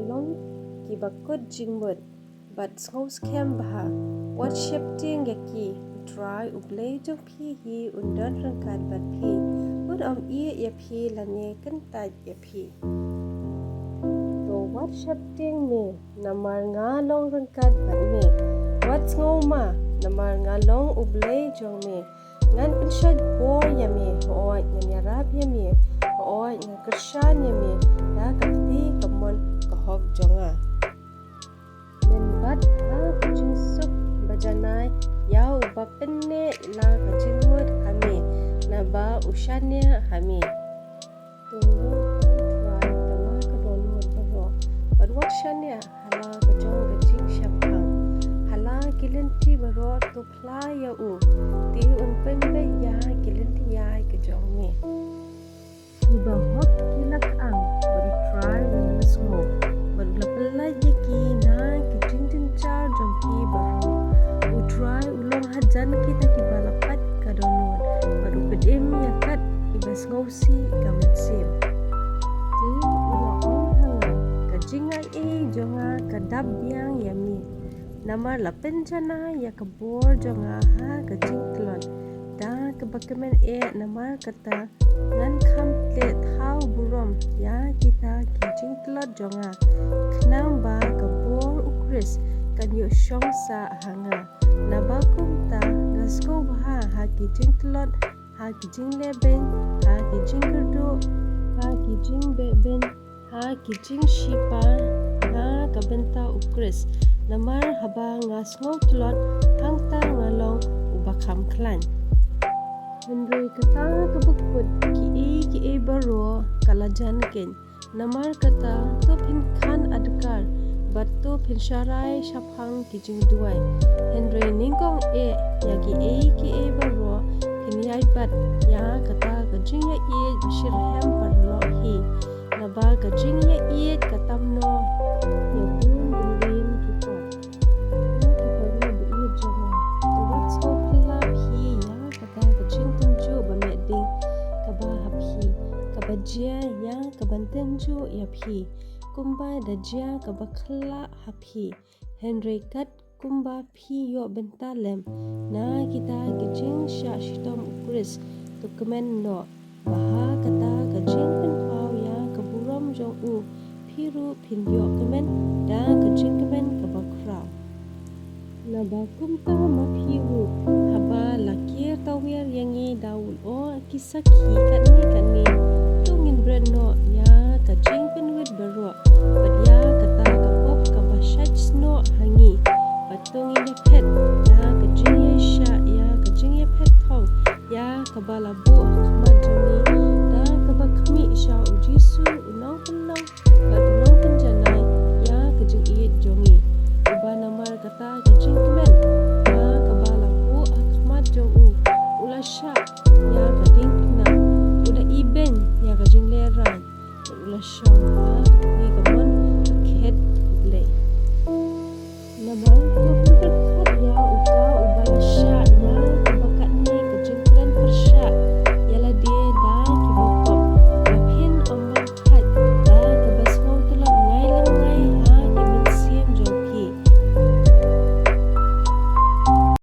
long ki bakut jingmut but sngau scam bah what sheptieng yaki try ublay jong phi hi undan rangkat bat phi ud ya phi lanye kentaj ya phi to what sheptieng me namar nga long rangkat bat me what sngau ma namar nga long ublay jong me ngan pensyad bor ya me oi ngan yarab ya me oi ngan kershan ya me da kapti kamon kahok jonga men bat ha kucing sup bajanai yau ba penne la kajimut hame na ba ushannya hame tunggu try kala kadonu baro but what shanya hala kajong kajing syapang hala kilinti baro to fly ya ti un penbe ya kilinti ya kajong me iba hok kilak ang bari try when you smoke but lapala yaki na kijing tinchar jong ki baro try ulong hajan kita kibalapat kadonun baru pedem yakat ibas ngausi gamitsim ti ulo ong hanga kajingai jonga kadab yang yami namar lapen jana ya kabor jonga ha kajing telon da kebakemen namar kata ngan kample thau burom ya kita kajing telot jonga knam ba kabor ukris kan yo shongsa hanga nabakum ta ngasko bah ha kijing telot ha kijing leben ha kijing kerdo ha kijing beben ha kijing shipa ha kabenta ukris namar haba ngasngau telot hangta ngalong ubakam klan hendrei kata kebekut ki baro kalajan ken namar kata to pinkan adkar batu pinsharai shaphang kijing duai hendrei ningkong yagi ki baro kinyai bat ya kata kajing ya bashir hem parlo hi naba kajing ya katamno ya bun bulim kipo kipo bi jonga to what's so pla hi ya kata kajing tunju ba meding kaba hapi kabajia ya kabantenju ya phi kumba dajia kabakla hapi hendrei kat kumba phi yo bentalem na kita kejing sya shitom ukris tu kemen no baha kata kejing pen pau ya keburom jong phiru phinyo kemen da kejing kemen kabakra na bakum ta ma phiru haba lakir tawir yangi daul kisaki kan ni tungin breno ya kejing penwit baro badya kata kapop kabashaj sno hangi patung ini pet ya kejing ya sya ya kejing ya pet thong ya kabala bu